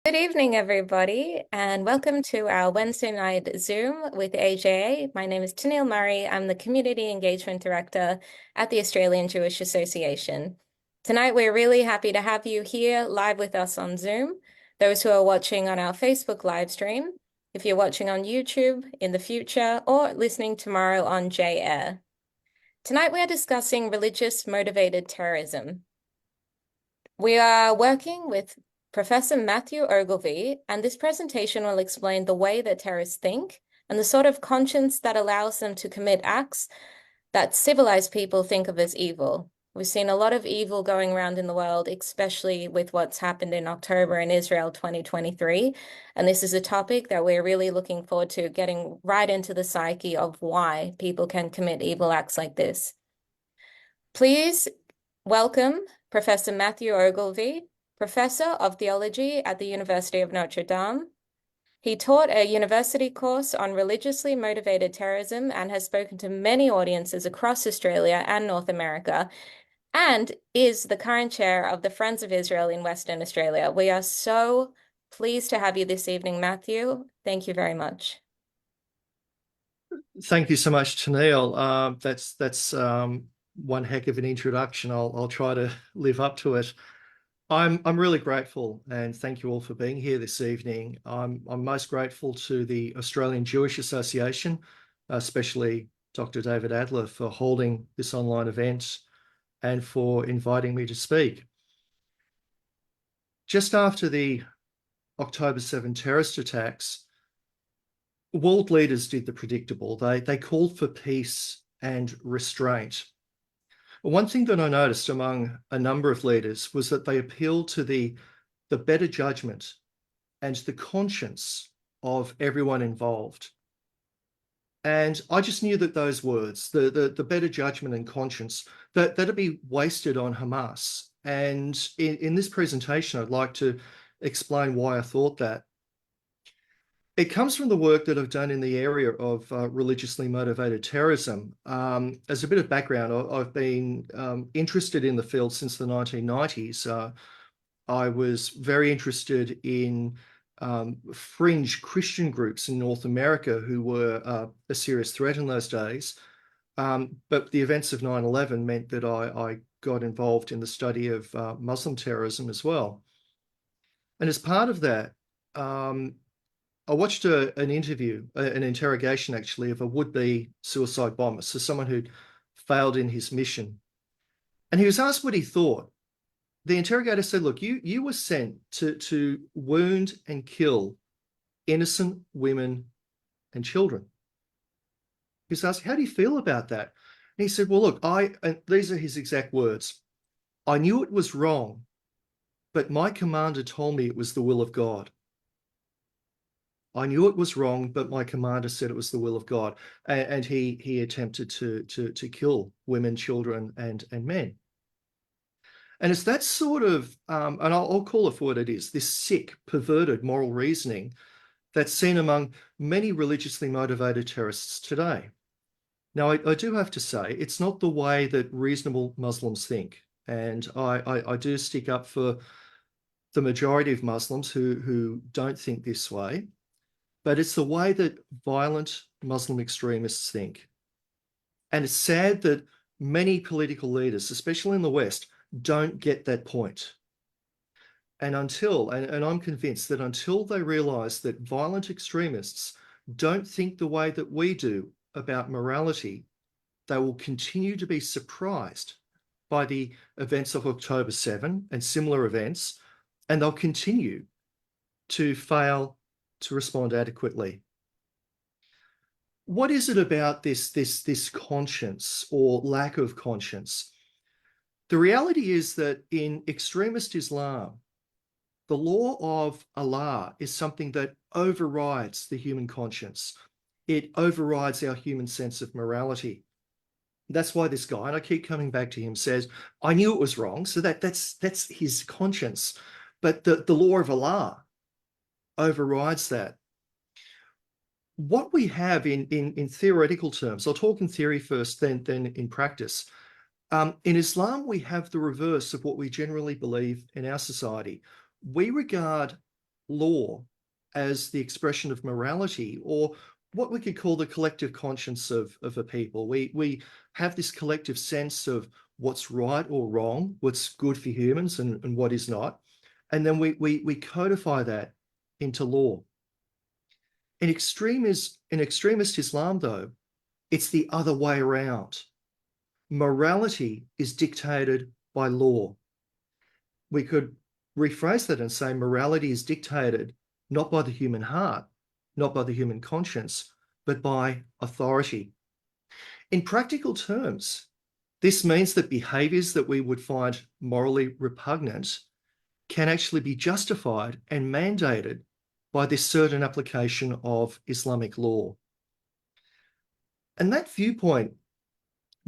Good evening, everybody, and welcome to our Wednesday night Zoom with AJA. My name is Tennille Murray. I'm the Community Engagement Director at the Australian Jewish Association. Tonight, we're really happy to have you here live with us on Zoom, those who are watching on our Facebook live stream, if you're watching on YouTube in the future, or listening tomorrow on J-Air. Tonight, we are discussing religious motivated terrorism. We are working with Professor Matthew Ogilvie, and this presentation will explain the way that terrorists think and the sort of conscience that allows them to commit acts that civilized people think of as evil. We've seen a lot of evil going around in the world, especially with what's happened in October in Israel 2023. And this is a topic that we're really looking forward to getting right into the psyche of why people can commit evil acts like this. Please welcome Professor Matthew Ogilvie, Professor of Theology at the University of Notre Dame. He taught a university course on religiously motivated terrorism and has spoken to many audiences across Australia and North America, and is the current chair of the Friends of Israel in Western Australia. We are so pleased to have you this evening, Matthew. Thank you very much. Thank you so much, Tennille. That's one heck of an introduction. I'll try to live up to it. I'm really grateful, and thank you all for being here this evening. I'm most grateful to the Australian Jewish Association, especially Dr. David Adler, for holding this online event and for inviting me to speak. Just after the October 7 terrorist attacks, world leaders did the predictable. They called for peace and restraint. One thing that I noticed among a number of leaders was that they appealed to the better judgment and the conscience of everyone involved. And I just knew that those words, the better judgment and conscience, that'd be wasted on Hamas. And in this presentation, I'd like to explain why I thought that. It comes from the work that I've done in the area of religiously motivated terrorism. As a bit of background, I've been interested in the field since the 1990s. I was very interested in fringe Christian groups in North America who were a serious threat in those days. But the events of 9/11 meant that I got involved in the study of Muslim terrorism as well. And as part of that, I watched an interview, an interrogation actually, of a would-be suicide bomber, so someone who'd failed in his mission. And he was asked what he thought. The interrogator said, look, you were sent to wound and kill innocent women and children. He was asked, how do you feel about that? And he said, well, look, and these are his exact words, I knew it was wrong, but my commander told me it was the will of God. I knew it was wrong, but my commander said it was the will of God. And he attempted to kill women, children, and men. And it's that sort of, and I'll call it for what it is, this sick, perverted moral reasoning that's seen among many religiously motivated terrorists today. Now, I do have to say, it's not the way that reasonable Muslims think. And I do stick up for the majority of Muslims who don't think this way. But it's the way that violent Muslim extremists think. And it's sad that many political leaders, especially in the West, don't get that point. And I'm convinced that until they realize that violent extremists don't think the way that we do about morality, they will continue to be surprised by the events of October 7 and similar events, and they'll continue to fail to respond adequately. What is it about this conscience or lack of conscience? The reality is that in extremist Islam, the law of Allah is something that overrides the human conscience. It overrides our human sense of morality. That's why this guy, and I keep coming back to him, says, I knew it was wrong. So that's his conscience. But the law of Allah overrides that. What we have in theoretical terms, I'll talk in theory first, then in practice. In Islam, we have the reverse of what we generally believe in our society. We regard law as the expression of morality, or what we could call the collective conscience of a people. We have this collective sense of what's right or wrong, what's good for humans and what is not. And then we codify that into law. In extremist Islam, though, it's the other way around. Morality is dictated by law. We could rephrase that and say morality is dictated not by the human heart, not by the human conscience, but by authority. In practical terms, this means that behaviors that we would find morally repugnant can actually be justified and mandated by this certain application of Islamic law. And that viewpoint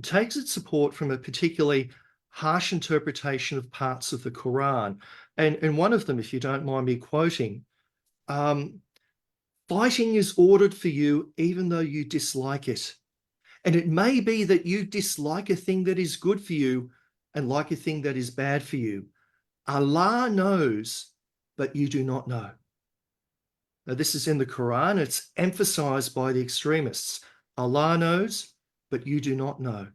takes its support from a particularly harsh interpretation of parts of the Quran. And one of them, if you don't mind me quoting, fighting is ordered for you even though you dislike it. And it may be that you dislike a thing that is good for you and like a thing that is bad for you. Allah knows, but you do not know. Now, this is in the Quran. It's emphasized by the extremists. Allah knows, but you do not know.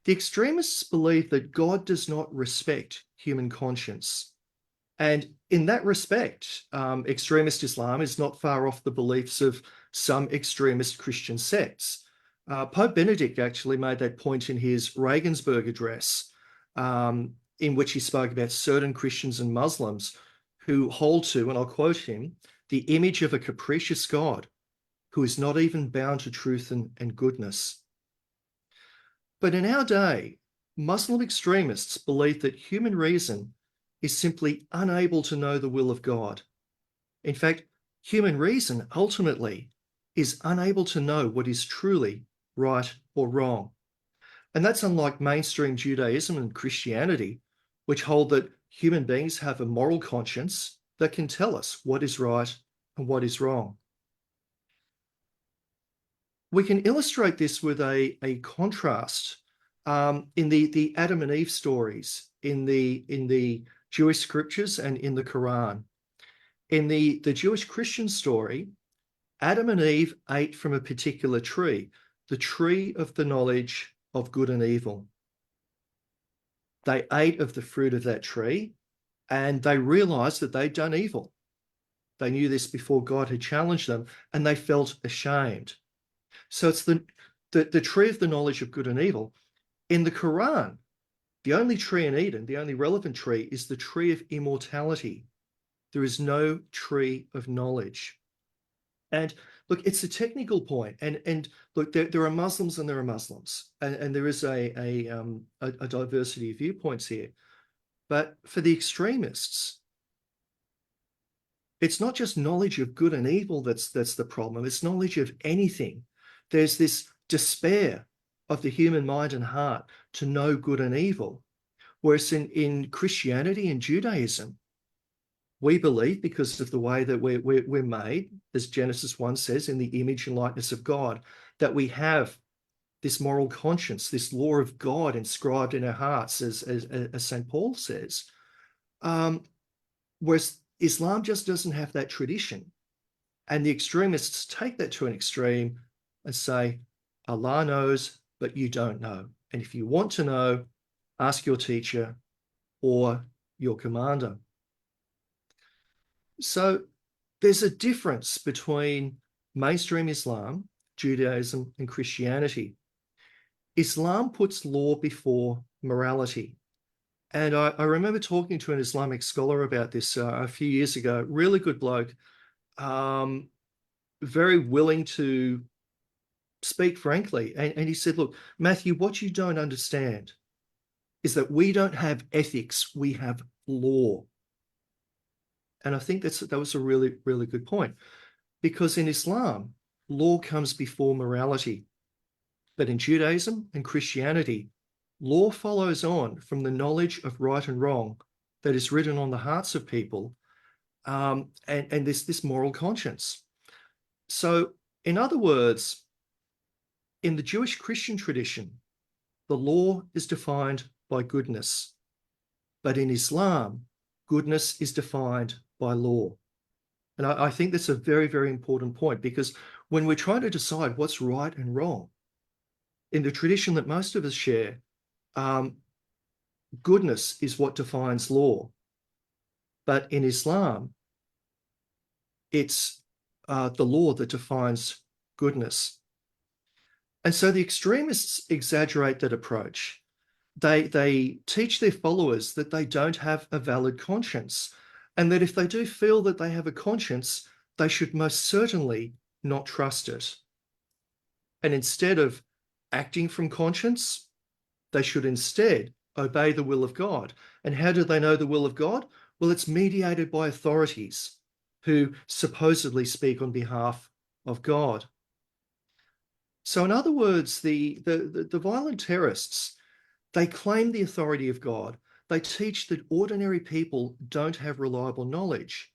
The extremists believe that God does not respect human conscience. And in that respect, extremist Islam is not far off the beliefs of some extremist Christian sects. Pope Benedict actually made that point in his Regensburg address, in which he spoke about certain Christians and Muslims who hold to, and I'll quote him, the image of a capricious God who is not even bound to truth and goodness. But in our day, Muslim extremists believe that human reason is simply unable to know the will of God. In fact, human reason ultimately is unable to know what is truly right or wrong. And that's unlike mainstream Judaism and Christianity, which hold that human beings have a moral conscience that can tell us what is right and what is wrong. We can illustrate this with a contrast in the Adam and Eve stories in the Jewish scriptures and in the Quran. In the Jewish Christian story, Adam and Eve ate from a particular tree, the tree of the knowledge of good and evil. They ate of the fruit of that tree and they realized that they'd done evil. They knew this before God had challenged them and they felt ashamed. So it's the tree of the knowledge of good and evil. In the Quran, the only tree in Eden, the only relevant tree, is the tree of immortality. There is no tree of knowledge. And look, it's a technical point. And look, there are Muslims and there are Muslims, and there is a diversity of viewpoints here. But for the extremists, it's not just knowledge of good and evil that's the problem. It's knowledge of anything. There's this despair of the human mind and heart to know good and evil. Whereas in Christianity and Judaism, we believe, because of the way that we're made, as Genesis 1 says, in the image and likeness of God, that we have this moral conscience, this law of God inscribed in our hearts, as St. Paul says. Whereas Islam just doesn't have that tradition. And the extremists take that to an extreme and say, Allah knows, but you don't know. And if you want to know, ask your teacher or your commander. So there's a difference between mainstream Islam, Judaism, and Christianity. Islam puts law before morality. And I remember talking to an Islamic scholar about this a few years ago, really good bloke, very willing to speak frankly. And he said, look, Matthew, what you don't understand is that we don't have ethics, we have law. And I think that was a really, really good point, because in Islam, law comes before morality. But in Judaism and Christianity, law follows on from the knowledge of right and wrong that is written on the hearts of people, and this moral conscience. So, in other words, in the Jewish Christian tradition, the law is defined by goodness. But in Islam, goodness is defined by law. And I think that's a very, very important point, because when we're trying to decide what's right and wrong, in the tradition that most of us share, goodness is what defines law. But in Islam, it's the law that defines goodness. And so the extremists exaggerate that approach. They teach their followers that they don't have a valid conscience, and that if they do feel that they have a conscience, they should most certainly not trust it. And instead of acting from conscience, they should instead obey the will of God. And how do they know the will of God? Well, it's mediated by authorities who supposedly speak on behalf of God. So in other words, the violent terrorists, they claim the authority of God. They teach that ordinary people don't have reliable knowledge.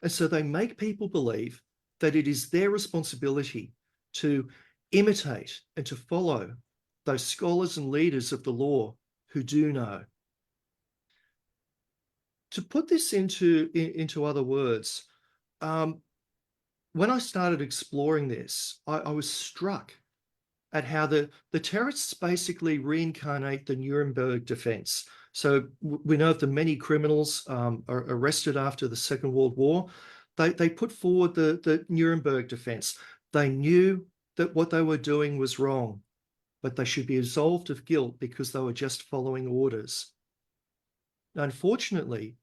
And so they make people believe that it is their responsibility to imitate and to follow those scholars and leaders of the law who do know. To put this into other words, when I started exploring this, I was struck at how the terrorists basically reincarnate the Nuremberg defense. So we know of the many criminals are arrested after the Second World War. They put forward the Nuremberg defense. They knew that what they were doing was wrong, but they should be absolved of guilt because they were just following orders. Now, unfortunately,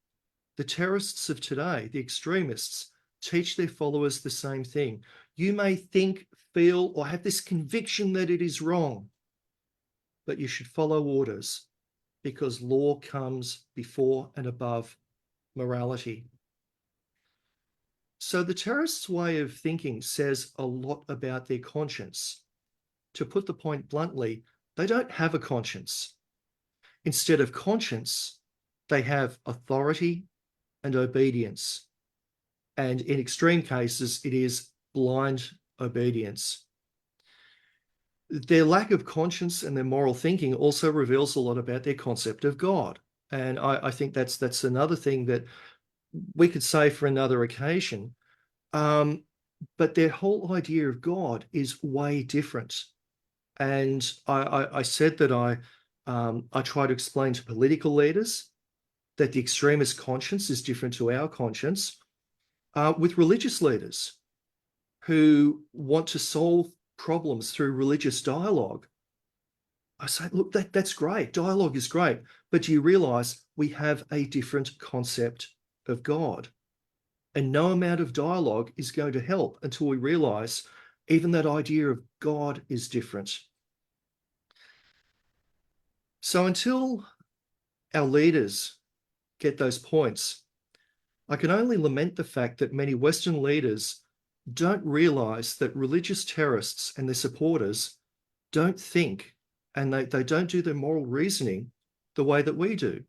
the terrorists of today, the extremists, teach their followers the same thing. You may think, feel, or have this conviction that it is wrong, but you should follow orders because law comes before and above morality. So the terrorists' way of thinking says a lot about their conscience. To put the point bluntly, they don't have a conscience. Instead of conscience, they have authority and obedience. And in extreme cases, it is blind obedience. Their lack of conscience and their moral thinking also reveals a lot about their concept of God. And I think that's another thing that we could say for another occasion. But their whole idea of God is way different. And I said that I try to explain to political leaders that the extremist conscience is different to our conscience. With religious leaders who want to solve problems through religious dialogue, I say, look, that's great. Dialogue is great. But do you realize we have a different concept of God? And no amount of dialogue is going to help until we realize even that idea of God is different. So until our leaders get those points, I can only lament the fact that many Western leaders don't realize that religious terrorists and their supporters don't think, and they don't do their moral reasoning the way that we do.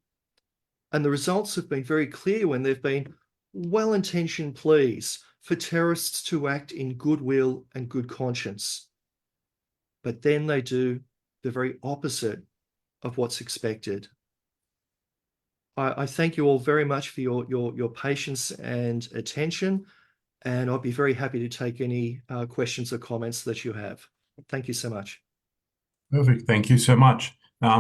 And the results have been very clear when there've been well-intentioned pleas for terrorists to act in goodwill and good conscience. But then they do the very opposite of what's expected. I thank you all very much for your patience and attention, and I'll be very happy to take any questions or comments that you have. Thank you so much. Perfect. Thank you so much.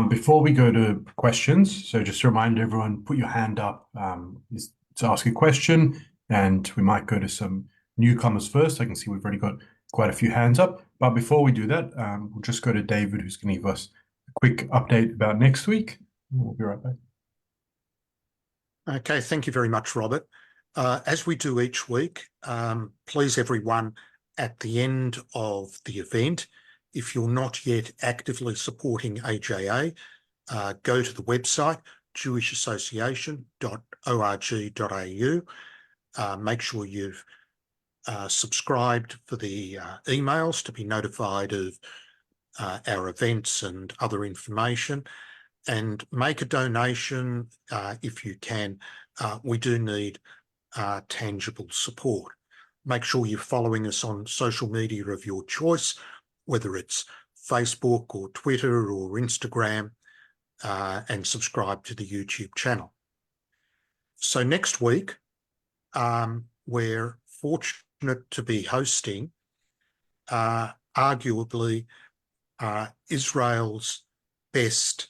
Before we go to questions, so just to remind everyone, put your hand up to ask a question, and we might go to some newcomers first. I can see we've already got quite a few hands up. But before we do that, we'll just go to David, who's going to give us a quick update about next week. We'll be right back. Okay, thank you very much, Robert. As we do each week, please everyone, at the end of the event, if you're not yet actively supporting AJA, go to the website jewishassociation.org.au. Make sure you've subscribed for the emails to be notified of our events and other information, and make a donation if you can. We do need tangible support. Make sure you're following us on social media of your choice, whether it's Facebook or Twitter or Instagram, and subscribe to the YouTube channel. So next week, we're fortunate to be hosting arguably Israel's best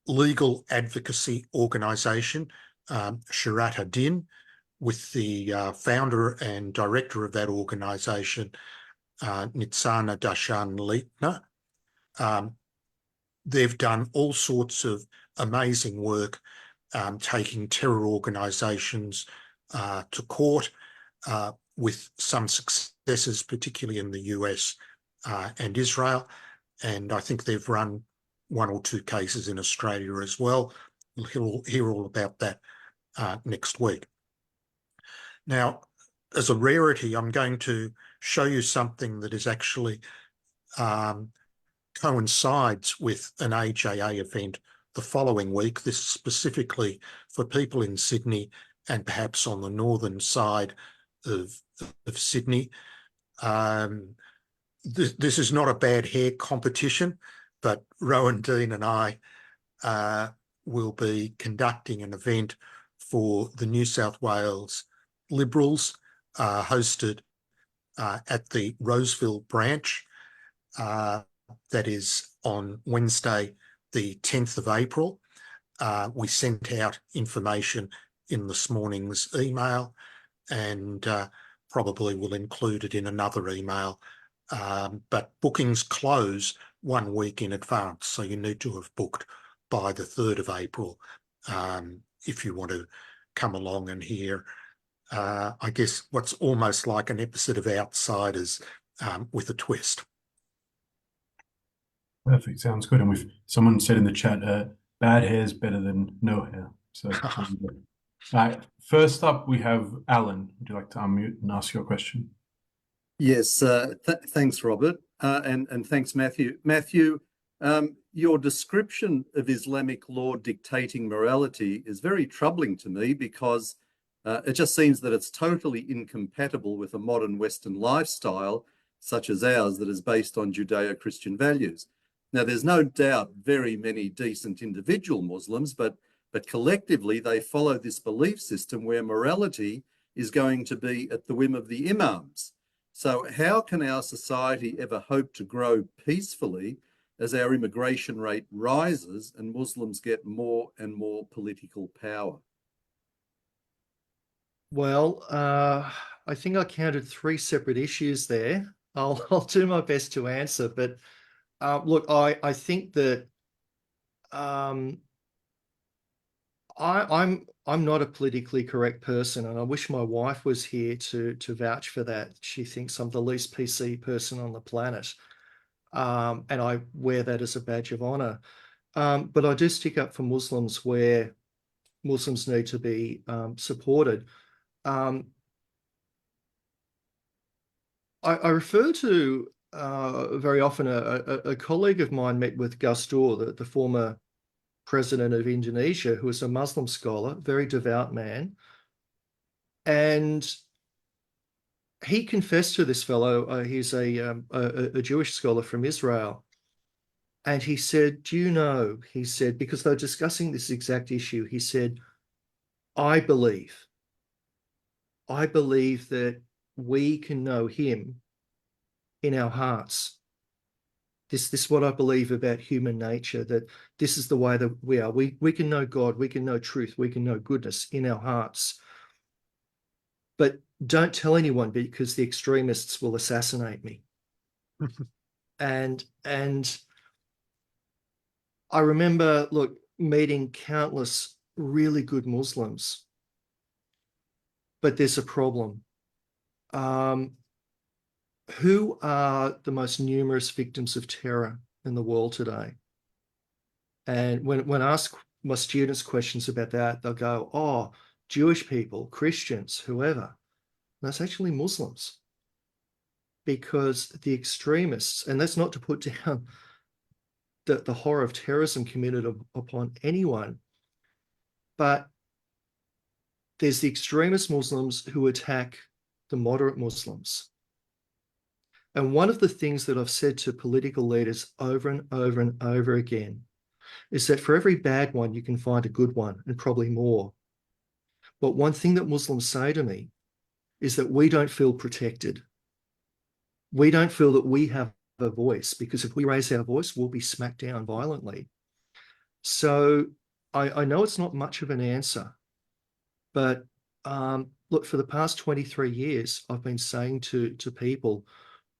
legal advocacy organisation, Shirat Hadin, with the founder and director of that organisation, Nitzana Dashan-Leitner. They've done all sorts of amazing work, taking terror organisations to court, with some successes, particularly in the US and Israel. And I think they've run 1 or 2 cases in Australia as well. We'll hear all about that next week. Now, as a rarity, I'm going to show you something that is actually coincides with an AJA event the following week. This is specifically for people in Sydney and perhaps on the northern side of Sydney. This is not a bad hair competition, but Rowan Dean and I will be conducting an event for the New South Wales Liberals, hosted at the Roseville branch. That is on Wednesday, the 10th of April. We sent out information in this morning's email, and probably will include it in another email. But bookings close 1 week in advance, so you need to have booked by the 3rd of April if you want to come along and hear, I guess, what's almost like an episode of Outsiders with a twist. Perfect. Sounds good. And someone said in the chat, bad hair is better than no hair. So, all right. First up, we have Alan. Would you like to unmute and ask your question? Yes. Thanks, Robert. And thanks, Matthew. Matthew, your description of Islamic law dictating morality is very troubling to me, because it just seems that it's totally incompatible with a modern Western lifestyle such as ours that is based on Judeo-Christian values. Now, there's no doubt very many decent individual Muslims, but collectively they follow this belief system where morality is going to be at the whim of the imams. So how can our society ever hope to grow peacefully as our immigration rate rises and Muslims get more and more political power? Well, I think I counted 3 separate issues there. I'll do my best to answer, but look, I think that I'm not a politically correct person, and I wish my wife was here to vouch for that. She thinks I'm the least PC person on the planet, and I wear that as a badge of honor. But I do stick up for Muslims where Muslims need to be supported. I refer to very often a colleague of mine met with Gus Dor, the former president of Indonesia, who is a Muslim scholar, very devout man. And he confessed to this fellow, he's a Jewish scholar from Israel. And he said, do you know, he said, because they're discussing this exact issue, he said, I believe that we can know him in our hearts. This is what I believe about human nature, that this is the way that we are. We can know God, we can know truth, we can know goodness in our hearts. But don't tell anyone, because the extremists will assassinate me. And I remember, look, meeting countless really good Muslims, but there's a problem. Who are the most numerous victims of terror in the world today? And when I ask my students questions about that, they'll go, oh, Jewish people, Christians, whoever. And that's actually Muslims. Because the extremists, and that's not to put down the horror of terrorism committed upon anyone, but there's the extremist Muslims who attack the moderate Muslims. And one of the things that I've said to political leaders over and over and over again is that for every bad one, you can find a good one, and probably more. But one thing that Muslims say to me is that we don't feel protected. We don't feel that we have a voice, because if we raise our voice, we'll be smacked down violently. So I know it's not much of an answer, but look, for the past 23 years, I've been saying to people,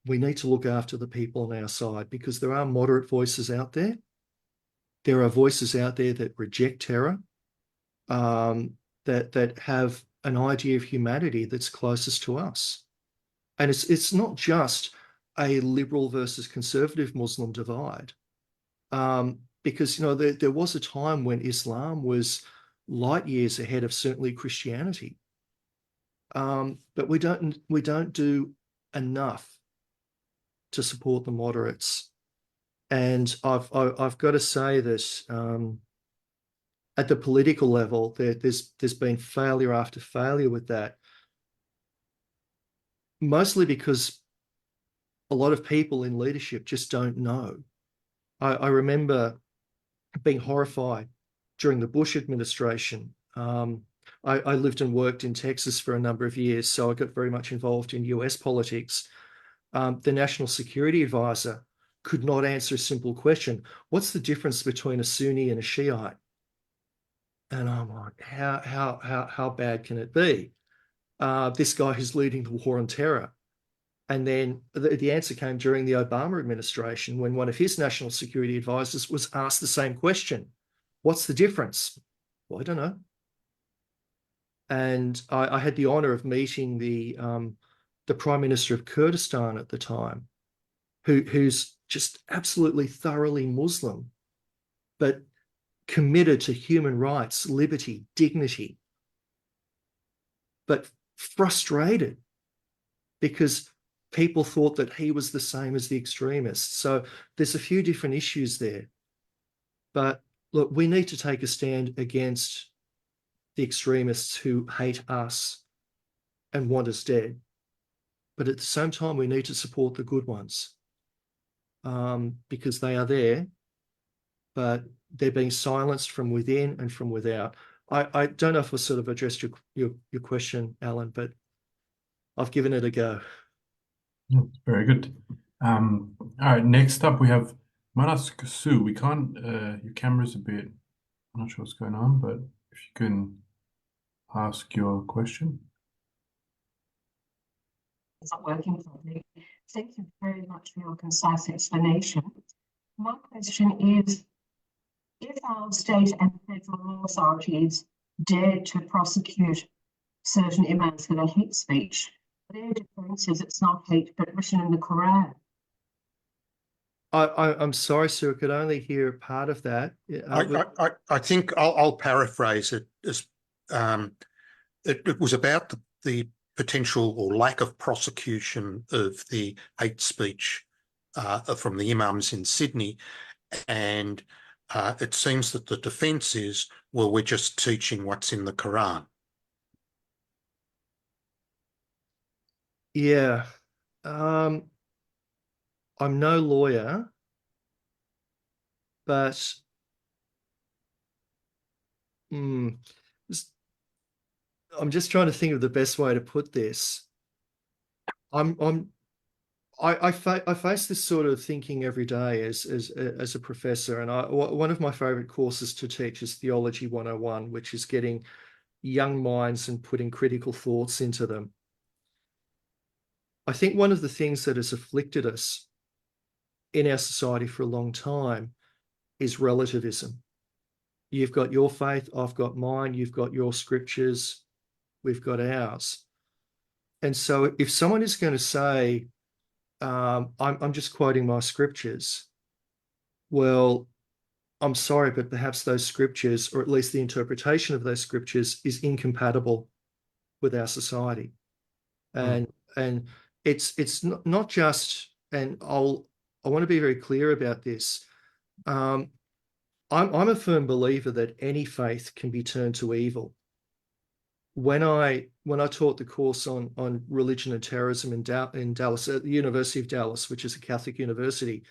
we need to look after the people on our side, because there are moderate voices out there. There are voices out there that reject terror, that have an idea of humanity that's closest to us. And it's not just a liberal versus conservative Muslim divide, because there was a time when Islam was light years ahead of certainly Christianity, but we don't do enough to support the moderates. And I've got to say that at the political level, there's been failure after failure with that, mostly because a lot of people in leadership just don't know. I remember being horrified during the Bush administration. I lived and worked in Texas for a number of years, so I got very much involved in US politics. The National Security Advisor could not answer a simple question: what's the difference between a Sunni and a Shiite? And I'm like, how bad can it be? This guy who's leading the war on terror. And then the answer came during the Obama administration, when one of his national security advisors was asked the same question: what's the difference? Well, I don't know. And I had the honor of meeting the Prime Minister of Kurdistan at the time, who's just absolutely thoroughly Muslim, but committed to human rights, liberty, dignity, but frustrated because people thought that he was the same as the extremists. So there's a few different issues there. But look, we need to take a stand against the extremists who hate us and want us dead. But at the same time, we need to support the good ones, because they are there, but they're being silenced from within and from without. I don't know if I sort of addressed your question, Alan, but I've given it a go. Yeah, very good. All right, next up we have Manas Kasu. We can't, your camera's a bit, I'm not sure what's going on, but if you can ask your question. It's not working properly. Thank you very much for your concise explanation. My question is, if our state and federal authorities dared to prosecute certain imams for their hate speech, their difference is it's not hate, but written in the Quran. I'm sorry, sir, I could only hear part of that. I think I'll paraphrase it as it was about the potential or lack of prosecution of the hate speech from the imams in Sydney, and it seems that the defence is, well, we're just teaching what's in the Quran. Yeah. I'm no lawyer, but I'm just trying to think of the best way to put this. I face this sort of thinking every day as a professor, and one of my favorite courses to teach is Theology 101, which is getting young minds and putting critical thoughts into them. I think one of the things that has afflicted us in our society for a long time is relativism. You've got your faith, I've got mine, you've got your scriptures, we've got ours. And so if someone is going to say, I'm just quoting my scriptures, well, I'm sorry, but perhaps those scriptures, or at least the interpretation of those scriptures, is incompatible with our society. And it's not just, and I want to be very clear about this. I'm a firm believer that any faith can be turned to evil. When I taught the course on religion and terrorism in Dallas, at the University of Dallas, which is a Catholic university,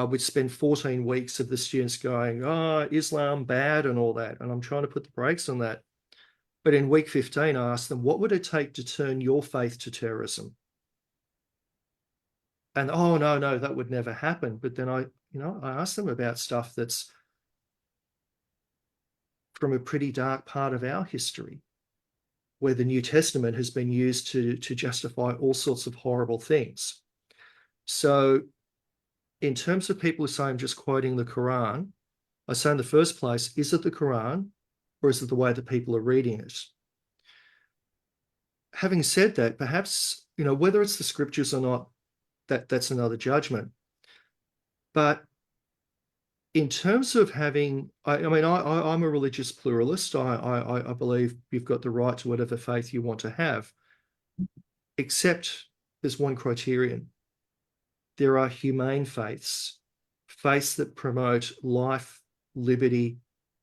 we'd spend 14 weeks of the students going, oh, Islam bad and all that. And I'm trying to put the brakes on that. But in week 15, I asked them, what would it take to turn your faith to terrorism? And, oh, no, that would never happen. But then I asked them about stuff that's from a pretty dark part of our history, where the New Testament has been used to justify all sorts of horrible things. So in terms of people who say I'm just quoting the Quran, I say in the first place, is it the Quran or is it the way that people are reading it? Having said that, perhaps, whether it's the scriptures or not, that's another judgment. But in terms of having, I'm a religious pluralist. I believe you've got the right to whatever faith you want to have, except there's one criterion. There are humane faiths, faiths that promote life, liberty,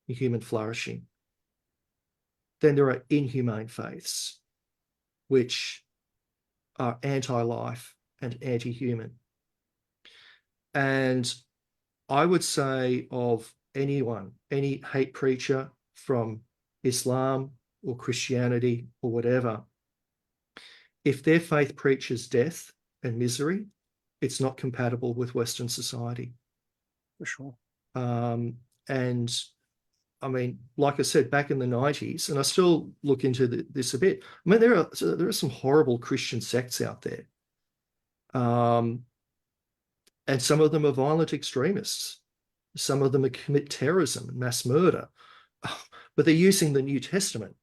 and human flourishing. Then there are inhumane faiths, which are anti-life and anti-human. And I would say of anyone, any hate preacher from Islam or Christianity or whatever, if their faith preaches death and misery, it's not compatible with Western society. For sure. And I mean, like I said, back in the 90s, and I still look into this a bit. I mean, there are some horrible Christian sects out there. And some of them are violent extremists. Some of them commit terrorism and mass murder. But they're using the New Testament,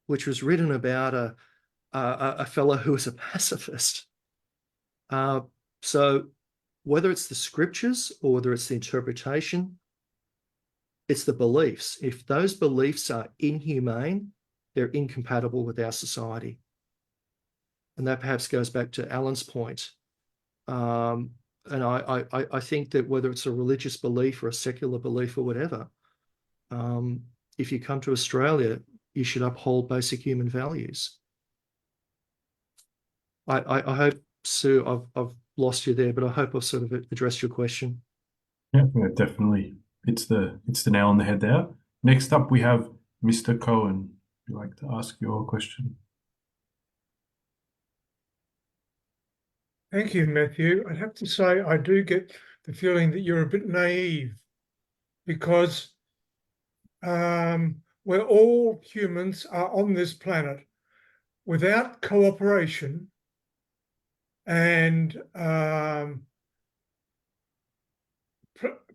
which was written about a fellow who was a pacifist. So whether it's the scriptures or whether it's the interpretation, it's the beliefs. If those beliefs are inhumane, they're incompatible with our society. And that perhaps goes back to Alan's point. And I think that whether it's a religious belief or a secular belief or whatever, if you come to Australia, you should uphold basic human values. I hope, Sue, I've lost you there, but I hope I've sort of addressed your question. Yeah, definitely. It's the nail on the head there. Next up, we have Mr. Cohen. Would you like to ask your question? Thank you, Matthew. I'd have to say I do get the feeling that you're a bit naive because where all humans are on this planet without cooperation and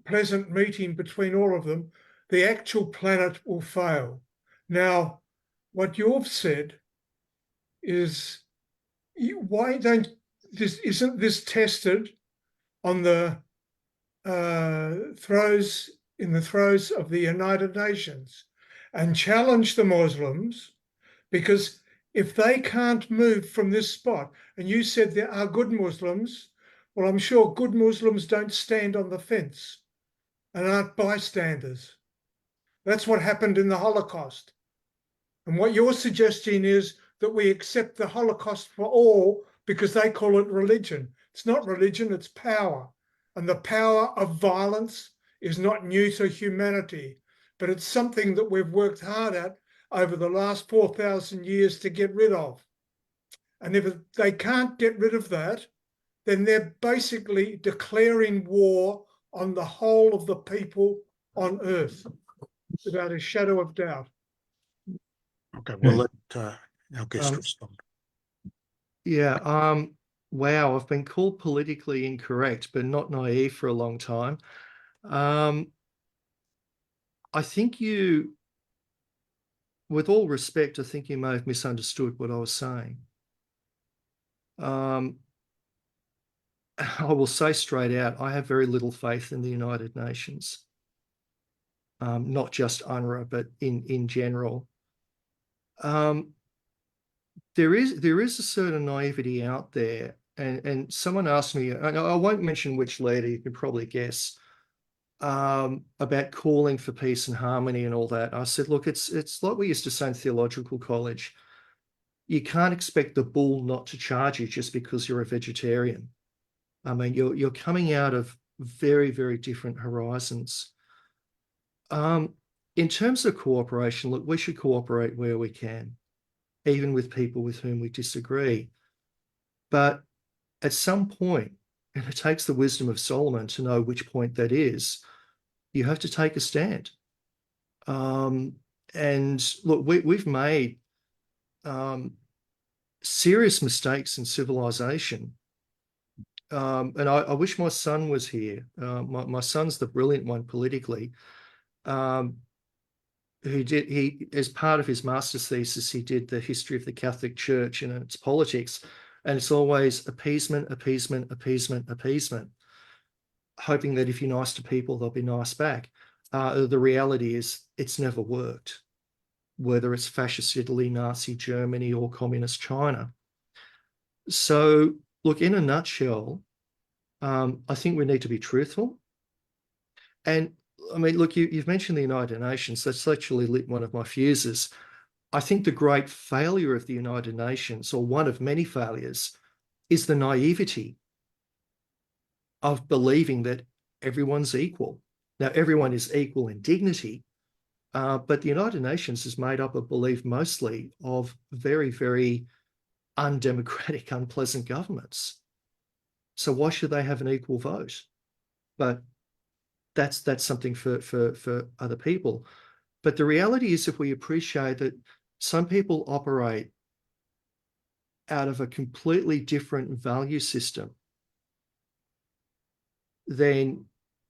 pleasant meeting between all of them, the actual planet will fail. Now, what you've said is, why don't isn't this tested on the throes of the United Nations and challenge the Muslims? Because if they can't move from this spot, and you said there are good Muslims, well, I'm sure good Muslims don't stand on the fence and aren't bystanders. That's what happened in the Holocaust. And what you're suggesting is that we accept the Holocaust for all because they call it religion. It's not religion, it's power. And the power of violence is not new to humanity, but it's something that we've worked hard at over the last 4,000 years to get rid of. And if they can't get rid of that, then they're basically declaring war on the whole of the people on earth, without a shadow of doubt. Okay, we'll let our guest respond. Yeah, wow, I've been called politically incorrect, but not naive for a long time. I think with all respect, I think you may have misunderstood what I was saying. I will say straight out, I have very little faith in the United Nations. Not just UNRWA, but in general. There is a certain naivety out there, and someone asked me, and I won't mention which leader, you can probably guess, about calling for peace and harmony and all that. I said, look, it's like we used to say in theological college. You can't expect the bull not to charge you just because you're a vegetarian. I mean, you're coming out of very, very different horizons. in terms of cooperation, look, we should cooperate where we can, even with people with whom we disagree. But at some point, and it takes the wisdom of Solomon to know which point that is, you have to take a stand. And look, we've made serious mistakes in civilization. And I wish my son was here. My son's the brilliant one politically. He as part of his master's thesis, he did the history of the Catholic Church and its politics. And it's always appeasement, appeasement, appeasement, appeasement, hoping that if you're nice to people, they'll be nice back. The reality is it's never worked, whether it's fascist Italy, Nazi Germany, or communist China. So, look, in a nutshell, I think we need to be truthful. And I mean, look, you've mentioned the United Nations. That's actually lit one of my fuses. I think the great failure of the United Nations, or one of many failures, is the naivety of believing that everyone's equal. Now, everyone is equal in dignity, but the United Nations is made up of belief mostly of very, very undemocratic, unpleasant governments. So why should they have an equal vote? But that's something for other people. But the reality is, if we appreciate that some people operate out of a completely different value system, then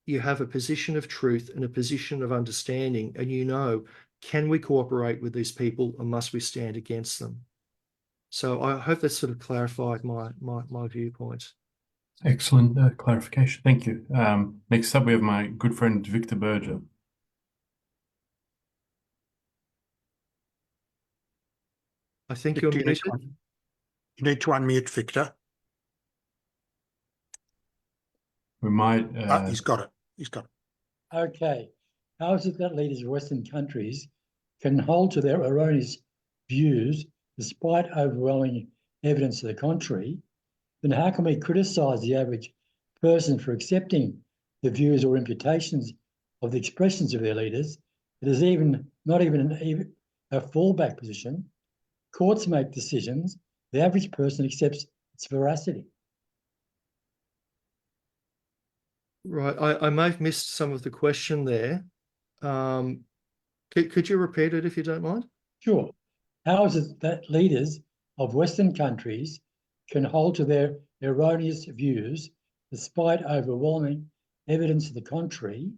you have a position of truth and a position of understanding, and you know, can we cooperate with these people, or must we stand against them? So I hope that sort of clarified my viewpoint. Excellent clarification. Thank you. Next up, we have my good friend Victor Berger. I think you're muted. You need to unmute Victor. We might. He's got it. He's got it. Okay. How is it that leaders of Western countries can hold to their erroneous views despite overwhelming evidence to the contrary? Then how can we criticise the average person for accepting the views or imputations of the expressions of their leaders? It is not even a fallback position. Courts make decisions. The average person accepts its veracity. Right. I may have missed some of the question there. Could you repeat it if you don't mind? Sure. How is it that leaders of Western countries can hold to their erroneous views despite overwhelming evidence to the contrary?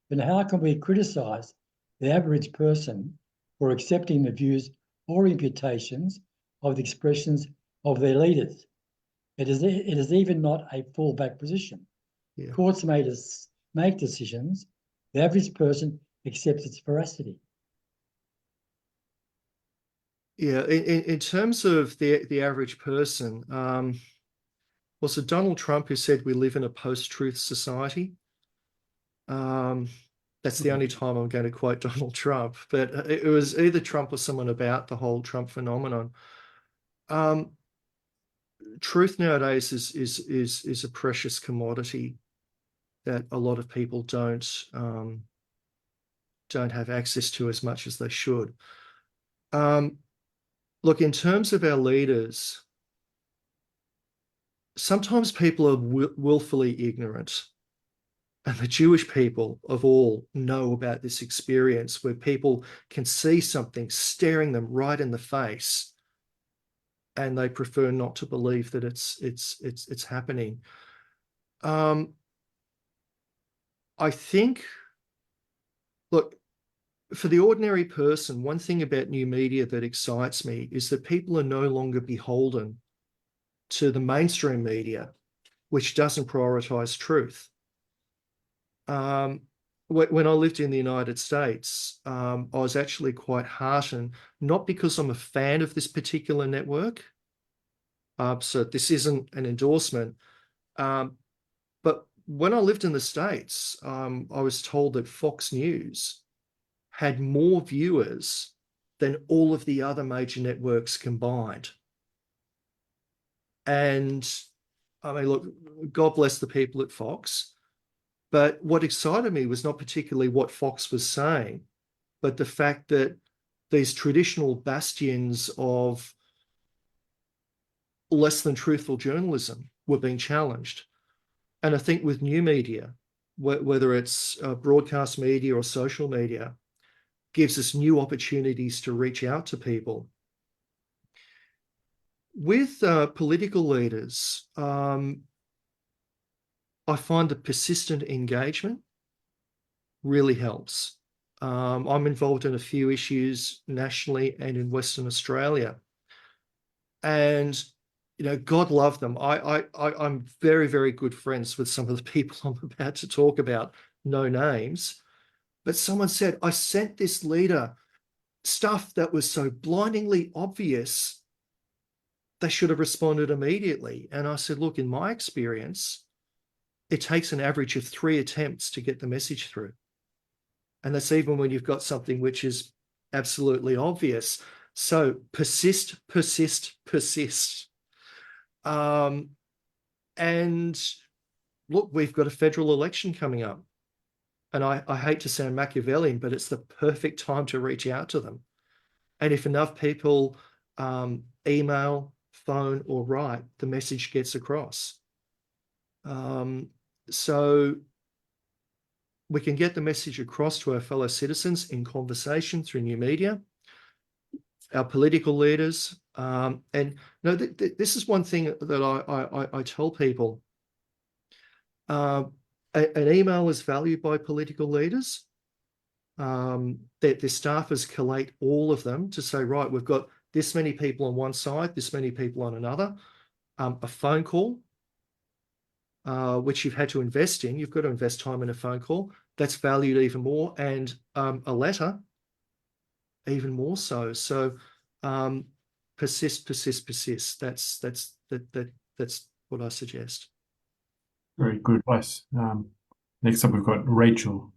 Then how can we criticise the average person for accepting the views or imputations of the expressions of their leaders? It is even not a fallback position. Yeah. Courts make decisions. The average person accepts its veracity. Yeah, in terms of the average person, was it Donald Trump who said we live in a post-truth society? That's the only time I'm going to quote Donald Trump, but it was either Trump or someone about the whole Trump phenomenon. Truth nowadays is a precious commodity that a lot of people don't have access to as much as they should. Look, in terms of our leaders, sometimes people are willfully ignorant. And the Jewish people of all know about this experience where people can see something staring them right in the face, and they prefer not to believe that it's happening. I think, look, for the ordinary person, one thing about new media that excites me is that people are no longer beholden to the mainstream media, which doesn't prioritize truth. When I lived in the United States, I was actually quite heartened, not because I'm a fan of this particular network, so this isn't an endorsement, but when I lived in the States, I was told that Fox News had more viewers than all of the other major networks combined. And I mean, look, God bless the people at Fox. But what excited me was not particularly what Fox was saying, but the fact that these traditional bastions of less than truthful journalism were being challenged. And I think with new media, whether it's broadcast media or social media, gives us new opportunities to reach out to people. With political leaders, I find that persistent engagement really helps. I'm involved in a few issues nationally and in Western Australia. And, you know, God love them. I'm very, very good friends with some of the people I'm about to talk about, no names. But someone said, I sent this leader stuff that was so blindingly obvious, they should have responded immediately. And I said, look, in my experience, it takes an average of 3 attempts to get the message through. And that's even when you've got something which is absolutely obvious. So persist, persist, persist. And look, we've got a federal election coming up. And I hate to sound Machiavellian, but it's the perfect time to reach out to them. And if enough people email, phone, or write, the message gets across. So we can get the message across to our fellow citizens in conversation through new media, our political leaders. And no, this is one thing that I tell people. An email is valued by political leaders. Their staffers collate all of them to say, right, we've got this many people on one side, this many people on another. A phone call, which you've had to invest in. You've got to invest time in a phone call. That's valued even more. And a letter, even more so. So persist, persist, persist. That's what I suggest. Very good advice. Next up, we've got Rachel.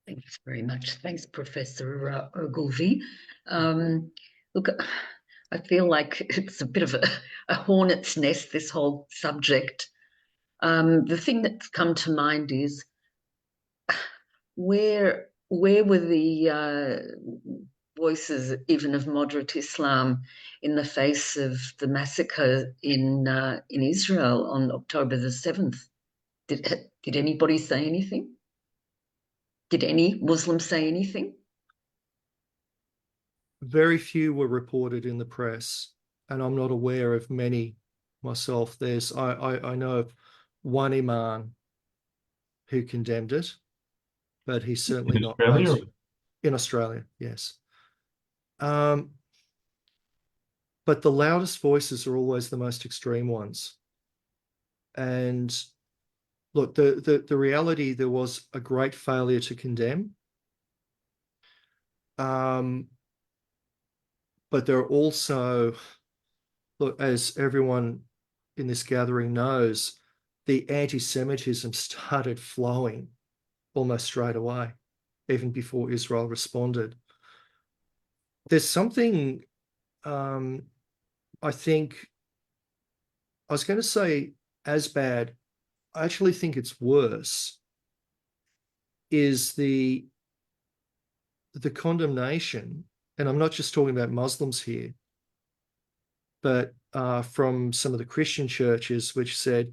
Thanks very much. Thanks, Professor Ogilvie. Look, I feel like it's a bit of a hornet's nest, this whole subject. The thing that's come to mind is where were the voices even of moderate Islam in the face of the massacre in Israel on October the 7th? Did anybody say anything? Did any Muslims say anything? Very few were reported in the press, and I'm not aware of many myself. I know of one imam who condemned it, but he's certainly not in Australia, yes. But the loudest voices are always the most extreme ones. And look, the reality, there was a great failure to condemn. But there are also, look, as everyone in this gathering knows, the anti-Semitism started flowing almost straight away, even before Israel responded. There's something, I think, I was going to say as bad, I actually think it's worse, is the condemnation, and I'm not just talking about Muslims here, but from some of the Christian churches which said,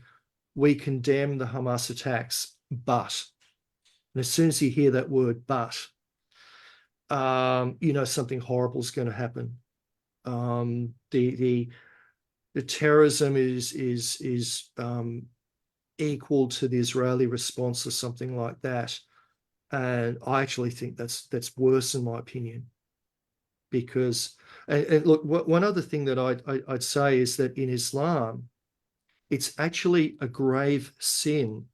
we condemn the Hamas attacks, but, and as soon as you hear that word, but, you know something horrible is going to happen. The terrorism is equal to the Israeli response or something like that. And I actually think that's worse, in my opinion, because and look, one other thing that I'd say is that in Islam, it's actually a grave sin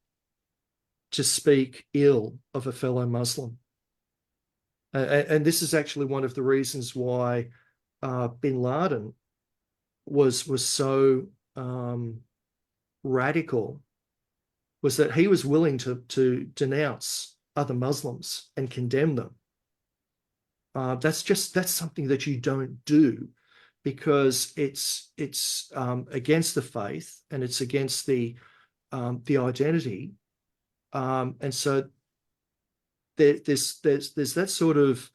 to speak ill of a fellow Muslim. And this is actually one of the reasons why bin Laden was so radical, was that he was willing to denounce other Muslims and condemn them. That's something that you don't do, because it's against the faith, and it's against the identity And so there's that sort of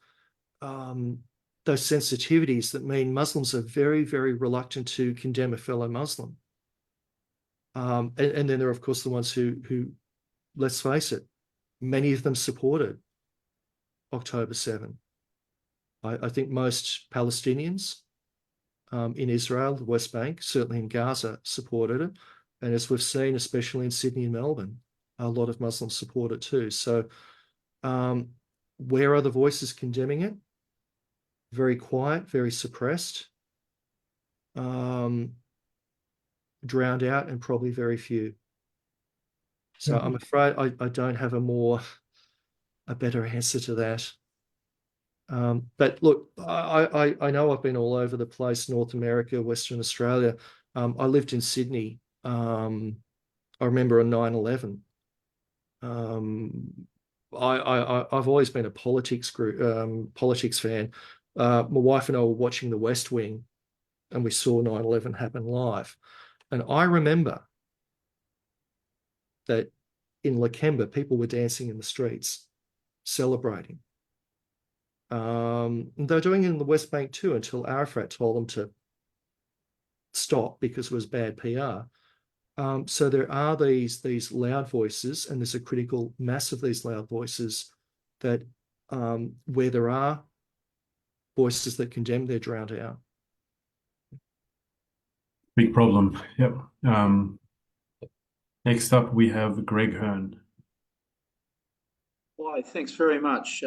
those sensitivities that mean Muslims are very, very reluctant to condemn a fellow Muslim. And then there are, of course, the ones who, let's face it, many of them supported October 7. I think most Palestinians in Israel, the West Bank, certainly in Gaza, supported it. And as we've seen, especially in Sydney and Melbourne, a lot of Muslims support it too. So where are the voices condemning it? Very quiet, very suppressed, drowned out, and probably very few. So I'm afraid I don't have a better answer to that. But look, I know I've been all over the place, North America, Western Australia. I lived in Sydney. I remember on 9/11. I've always been a politics fan. My wife and I were watching The West Wing, and we saw 9/11 happen live. And I remember that in Lakemba, people were dancing in the streets, celebrating. And they're doing it in the West Bank too, until Arafat told them to stop because it was bad PR. So there are these loud voices, and there's a critical mass of these loud voices that where there are voices that condemn, they're drowned out. Big problem. Yep. Next up, we have Greg Hearn. Why, thanks very much.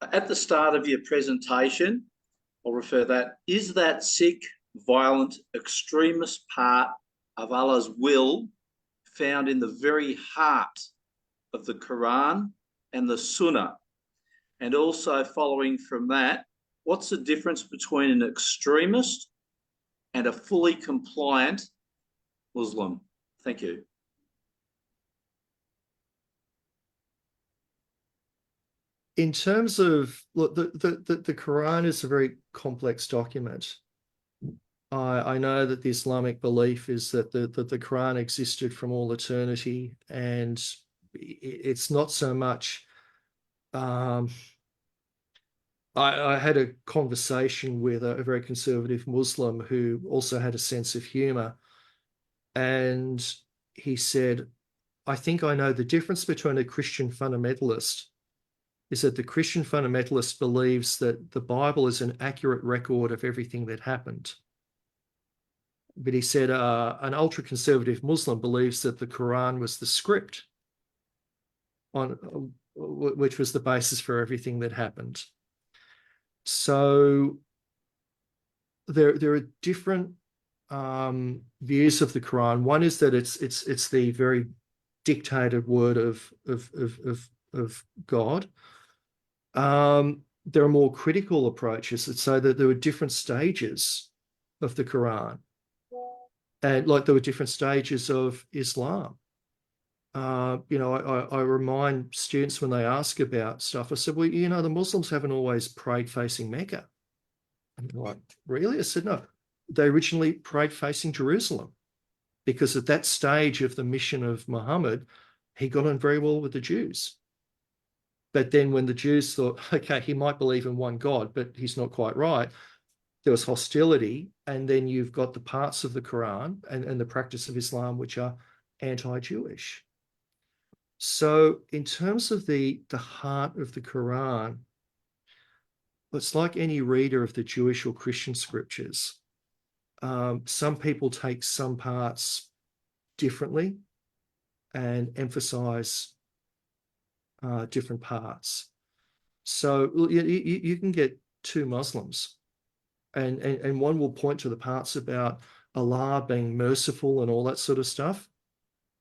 At the start of your presentation, I'll refer that, is that sick, violent, extremist part of Allah's will found in the very heart of the Quran and the Sunnah? And also following from that, what's the difference between an extremist and a fully compliant Muslim? Thank you. In terms of, look, the Quran is a very complex document. I know that the Islamic belief is that the Quran existed from all eternity, and it's not so much. I had a conversation with a very conservative Muslim who also had a sense of humor, and he said, I think I know the difference between a Christian fundamentalist is that the Christian fundamentalist believes that the Bible is an accurate record of everything that happened. But he said an ultra-conservative Muslim believes that the Quran was the script on which was the basis for everything that happened. So there are different views of the Quran. One is that it's the very dictated word of God. There are more critical approaches that say that there were different stages of the Quran, and like there were different stages of Islam. I remind students when they ask about stuff, I said, well, the Muslims haven't always prayed facing Mecca. And they're like, really? I said, no, they originally prayed facing Jerusalem, because at that stage of the mission of Muhammad, he got on very well with the Jews. But then when the Jews thought, okay, he might believe in one God, but he's not quite right, there was hostility. And then you've got the parts of the Quran and the practice of Islam which are anti-Jewish. So in terms of the heart of the Quran, it's like any reader of the Jewish or Christian scriptures. Some people take some parts differently and emphasize different parts. So you can get two Muslims, and one will point to the parts about Allah being merciful and all that sort of stuff.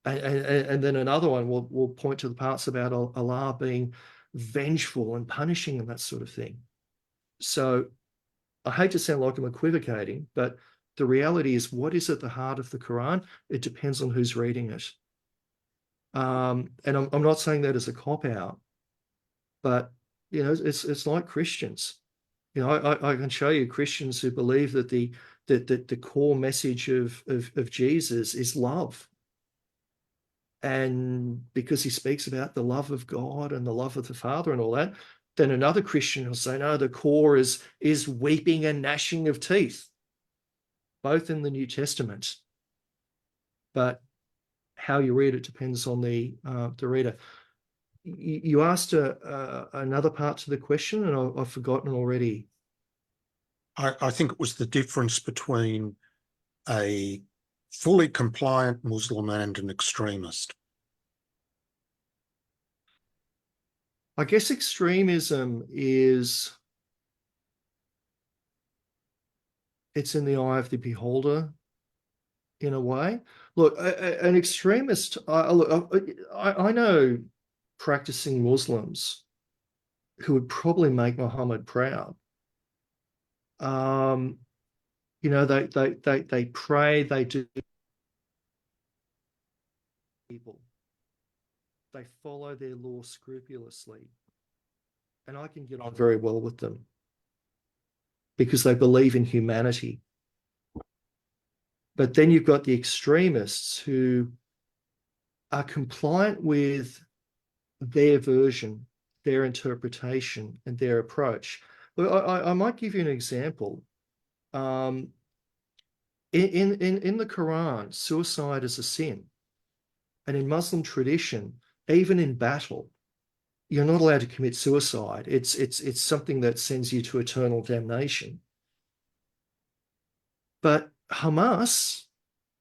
And then another one will point to the parts about Allah being vengeful and punishing and that sort of thing. So I hate to sound like I'm equivocating, but the reality is, what is at the heart of the Quran? It depends on who's reading it. And I'm not saying that as a cop-out, but it's like Christians. I can show you Christians who believe that the core message of Jesus is love. And because he speaks about the love of God and the love of the Father and all that, then another Christian will say, no, the core is weeping and gnashing of teeth, both in the New Testament. But how you read it depends on the reader. You asked another part to the question, and I've forgotten already. I think it was the difference between a fully compliant Muslim and an extremist. I guess extremism is, it's in the eye of the beholder in a way. Look, an extremist, I know practicing Muslims who would probably make Muhammad proud. You know, they pray, they do people. They follow their law scrupulously. And I can get on very well with them because they believe in humanity. But then you've got the extremists who are compliant with their version, their interpretation, and their approach. Well, I might give you an example. In the Quran, suicide is a sin. And in Muslim tradition, even in battle, you're not allowed to commit suicide. It's something that sends you to eternal damnation. But Hamas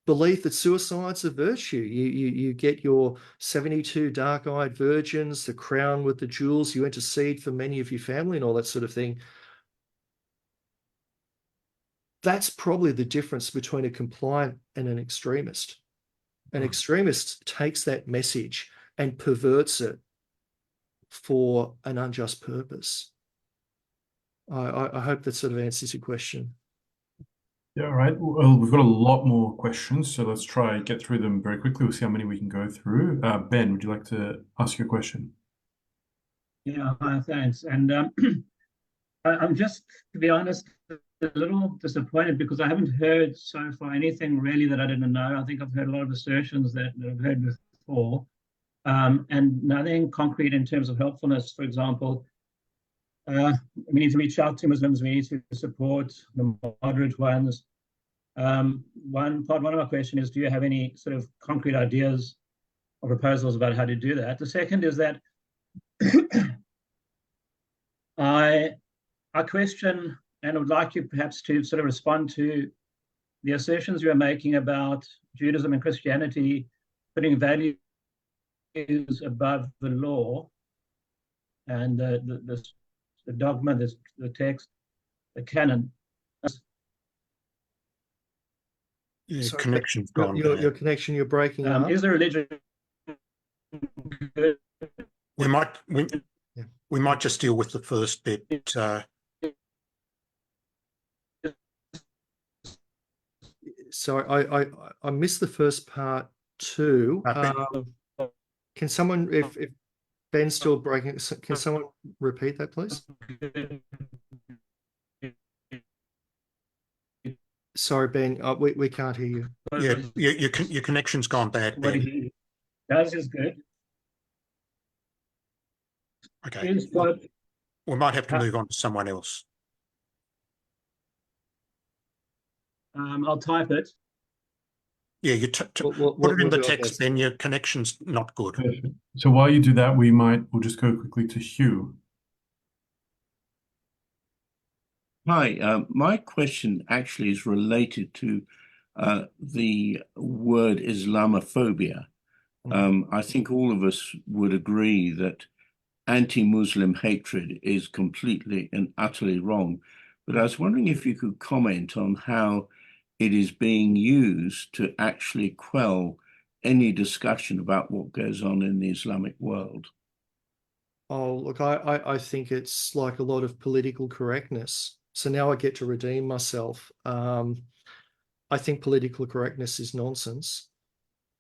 believe that suicide's a virtue. You get your 72 dark-eyed virgins, the crown with the jewels, you intercede for many of your family and all that sort of thing. That's probably the difference between a compliant and an extremist. An extremist takes that message and perverts it for an unjust purpose. I hope that sort of answers your question. Yeah, all right. Well, we've got a lot more questions, so let's try and get through them very quickly. We'll see how many we can go through. Ben, would you like to ask your question? Yeah, hi, thanks. And I'm just, to be honest, a little disappointed because I haven't heard so far anything really that I didn't know. I think I've heard a lot of assertions that I've heard before, and nothing concrete in terms of helpfulness. For example, we need to reach out to Muslims. We need to support the moderate ones. One of my question is, do you have any sort of concrete ideas or proposals about how to do that? The second is that I question and would like you perhaps to sort of respond to the assertions you are making about Judaism and Christianity putting values above the law and the dogma, the text, the canon. Your connection's gone. Your connection, you're breaking up. Is the religion good? We might just deal with the first bit. So I missed the first part too. Can someone, if Ben's still breaking, can someone repeat that, please? Sorry, Ben, we can't hear you. Yeah, your connection's gone bad, Ben. That is good. Okay. We might have to move on to someone else. I'll type it. Yeah, you put it in the text, Ben. Your connection's not good. Perfect. So while you do that, we'll just go quickly to Hugh. Hi, my question actually is related to the word Islamophobia. I think all of us would agree that anti-Muslim hatred is completely and utterly wrong. But I was wondering if you could comment on how it is being used to actually quell any discussion about what goes on in the Islamic world. Oh, look, I think it's like a lot of political correctness. So now I get to redeem myself. I think political correctness is nonsense.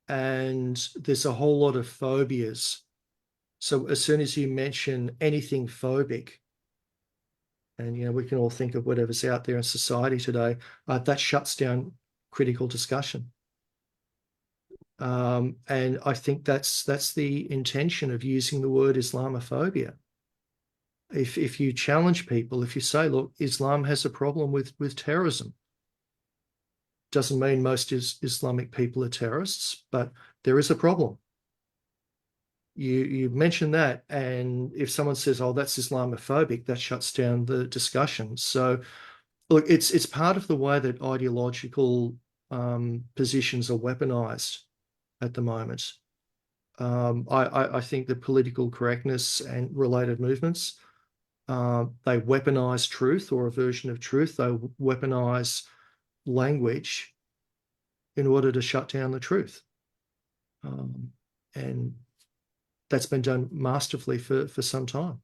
And there's a whole lot of phobias. So as soon as you mention anything phobic, and we can all think of whatever's out there in society today, that shuts down critical discussion. And I think that's the intention of using the word Islamophobia. If you challenge people, if you say, look, Islam has a problem with terrorism, doesn't mean most Islamic people are terrorists, but there is a problem. You mention that, and if someone says, oh, that's Islamophobic, that shuts down the discussion. So look, it's part of the way that ideological positions are weaponized at the moment. I think that political correctness and related movements, they weaponize truth or a version of truth. They weaponize language in order to shut down the truth. And that's been done masterfully for some time.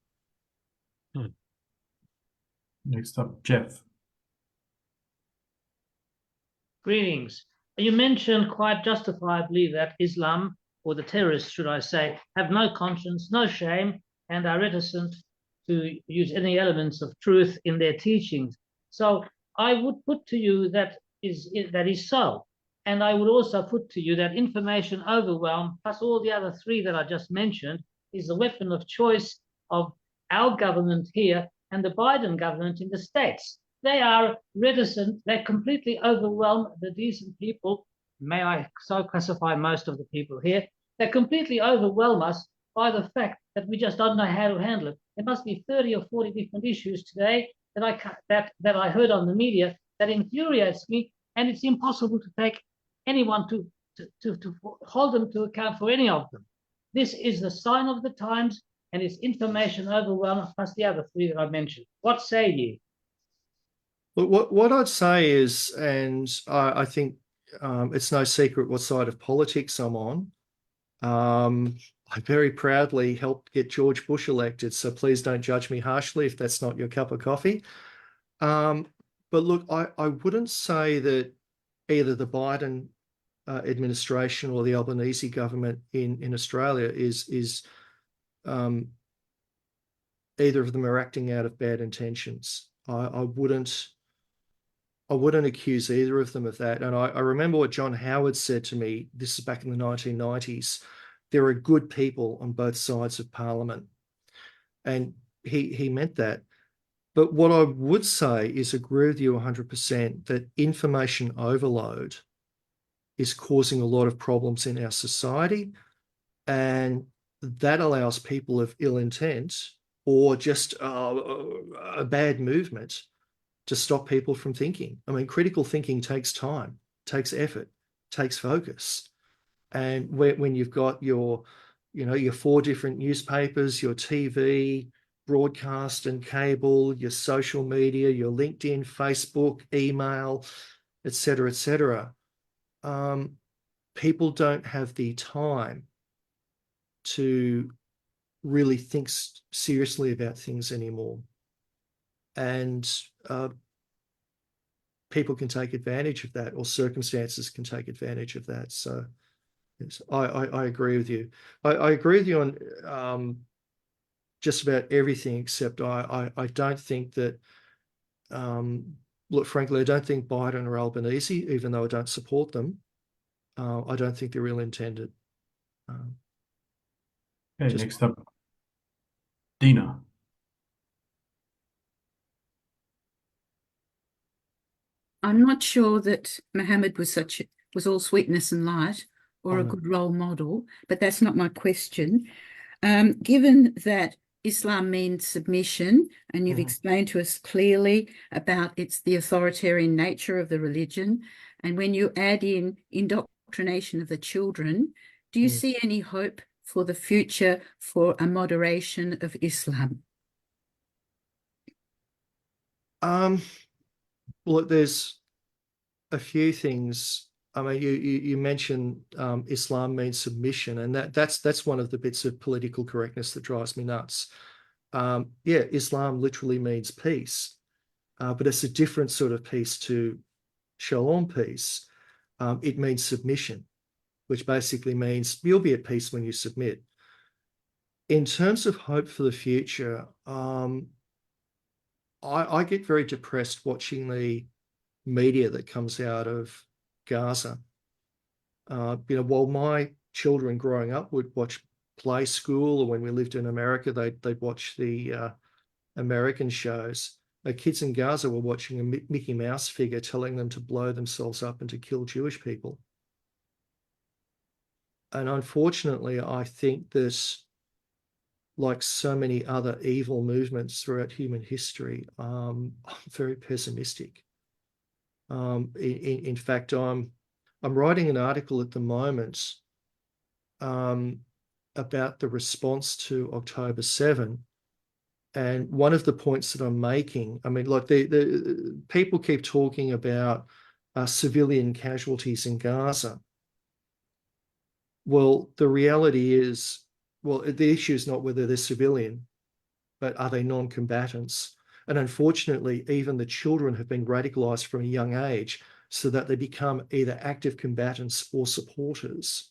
Next up, Jeff. Greetings. You mentioned quite justifiably that Islam, or the terrorists, should I say, have no conscience, no shame, and are reticent to use any elements of truth in their teachings. So I would put to you that is so. And I would also put to you that information overwhelm, plus all the other three that I just mentioned, is the weapon of choice of our government here and the Biden government in the States. They are reticent, they completely overwhelm the decent people. May I so classify most of the people here? They completely overwhelm us by the fact that we just don't know how to handle it. There must be 30 or 40 different issues today that I heard on the media that infuriates me, and it's impossible to take anyone to hold them to account for any of them. This is the sign of the times, and it's information overwhelm plus the other three that I mentioned. What say ye? What I'd say is, and I think it's no secret what side of politics I'm on. I very proudly helped get George Bush elected, so please don't judge me harshly if that's not your cup of coffee. But look, I wouldn't say that either the Biden administration or the Albanese government in Australia is either of them are acting out of bad intentions. I wouldn't accuse either of them of that. And I remember what John Howard said to me, this is back in the 1990s, there are good people on both sides of Parliament. And he meant that. But what I would say is agree with you 100% that information overload is causing a lot of problems in our society. And that allows people of ill intent or just a bad movement to stop people from thinking. I mean, critical thinking takes time, takes effort, takes focus. And when you've got your 4 different newspapers, your TV, broadcast and cable, your social media, your LinkedIn, Facebook, email, et cetera, people don't have the time to really think seriously about things anymore. And people can take advantage of that, or circumstances can take advantage of that. So yes, I agree with you. I agree with you on just about everything, except I don't think that, look, frankly, I don't think Biden or Albanese, even though I don't support them, I don't think they're ill-intended. Okay, next up, Dina. I'm not sure that Muhammad was all sweetness and light or a good role model, but that's not my question. Given that Islam means submission, and you've explained to us clearly about the authoritarian nature of the religion, and when you add in indoctrination of the children, do you see any hope for the future for a moderation of Islam? Well, there's a few things. I mean, you mentioned Islam means submission, and that's one of the bits of political correctness that drives me nuts. Yeah, Islam literally means peace, but it's a different sort of peace to shalom peace. It means submission, which basically means you'll be at peace when you submit. In terms of hope for the future, I get very depressed watching the media that comes out of Gaza. While my children growing up would watch Play School, or when we lived in America, they'd watch the American shows. Kids in Gaza were watching a Mickey Mouse figure telling them to blow themselves up and to kill Jewish people. And unfortunately, I think that, like so many other evil movements throughout human history, I'm very pessimistic. In fact, I'm writing an article at the moment about the response to October 7. And one of the points that I'm making, I mean, like the people keep talking about civilian casualties in Gaza. Well, the reality is, well, the issue is not whether they're civilian, but are they non-combatants? And unfortunately, even the children have been radicalized from a young age so that they become either active combatants or supporters.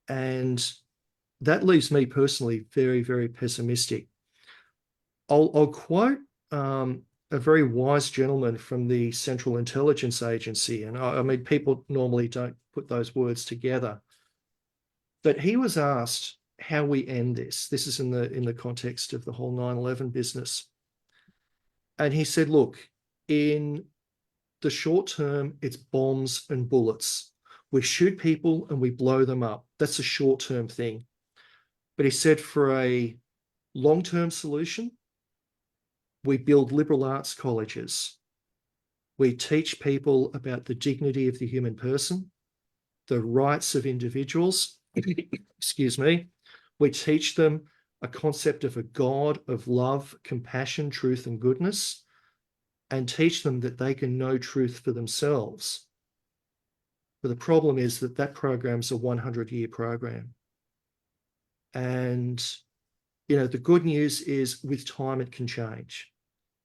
And that leaves me personally very, very pessimistic. I'll quote a very wise gentleman from the Central Intelligence Agency, and I mean, people normally don't put those words together, but he was asked how we end this. This is in the context of the whole 9/11 business. And he said, look, in the short term, it's bombs and bullets. We shoot people and we blow them up. That's a short-term thing. But he said for a long-term solution, we build liberal arts colleges. We teach people about the dignity of the human person, the rights of individuals. Excuse me. We teach them a concept of a God of love, compassion, truth, and goodness, and teach them that they can know truth for themselves. But the problem is that that program's a 100-year program. And, the good news is with time it can change.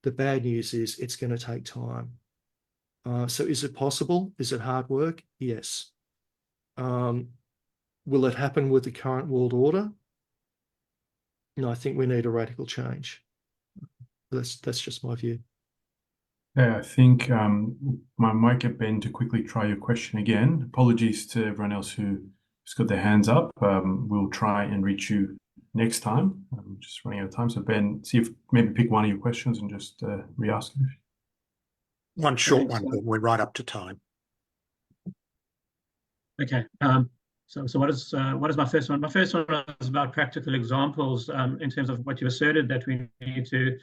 The bad news is it's going to take time. So is it possible? Is it hard work? Yes. Will it happen with the current world order? No, I think we need a radical change. That's just my view. Yeah, I think I might get Ben to quickly try your question again. Apologies to everyone else who's got their hands up. We'll try and reach you next time. I'm just running out of time. So Ben, see if maybe pick one of your questions and just re-ask it. One short one, but we're right up to time. Okay. So what is my first one? My first one is about practical examples in terms of what you asserted, that we need to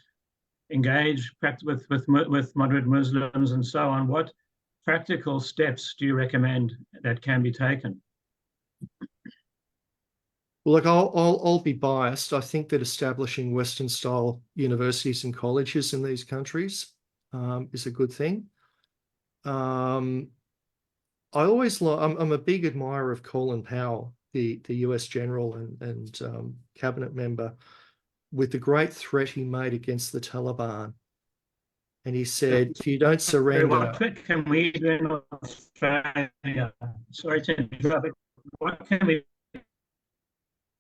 engage with moderate Muslims and so on. What practical steps do you recommend that can be taken? Well, look, I'll be biased. I think that establishing Western-style universities and colleges in these countries is a good thing. I'm a big admirer of Colin Powell, the US general and cabinet member, with the great threat he made against the Taliban. And he said, if you don't surrender... What can we do in Australia? Sorry to interrupt. What can we...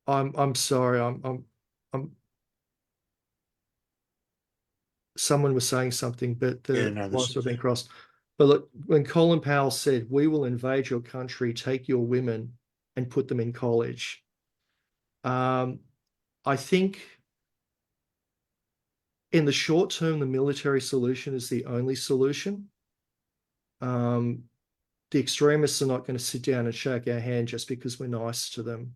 I'm sorry. I'm someone was saying something, but the lines were being crossed. But look, when Colin Powell said, we will invade your country, take your women and put them in college, I think in the short term, the military solution is the only solution. The extremists are not going to sit down and shake our hand just because we're nice to them.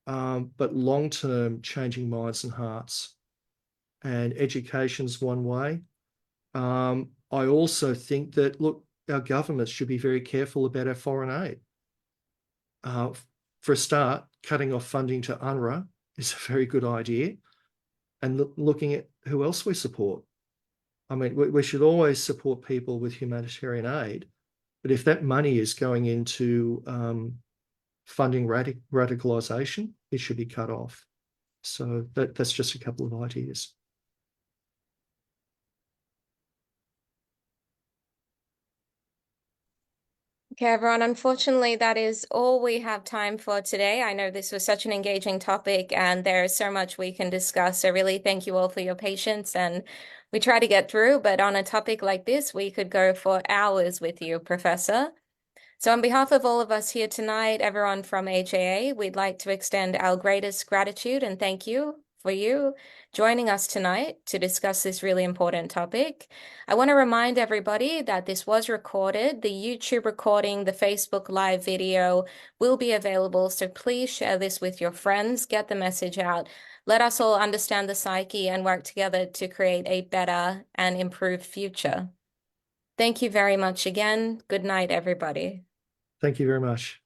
But long term, changing minds and hearts. And education's one way. I also think that, look, our governments should be very careful about our foreign aid. For a start, cutting off funding to UNRWA is a very good idea, and looking at who else we support. I mean, we should always support people with humanitarian aid, but if that money is going into funding radicalisation, it should be cut off. So that's just a couple of ideas. Okay, everyone, unfortunately, that is all we have time for today. I know this was such an engaging topic and there is so much we can discuss. So really thank you all for your patience, and we try to get through, but on a topic like this, we could go for hours with you, Professor. So on behalf of all of us here tonight, everyone from HAA, we'd like to extend our greatest gratitude and thank you for you joining us tonight to discuss this really important topic. I want to remind everybody that this was recorded. The YouTube recording, the Facebook Live video will be available, so please share this with your friends, get the message out. Let us all understand the psyche and work together to create a better and improved future. Thank you very much again. Good night, everybody. Thank you very much.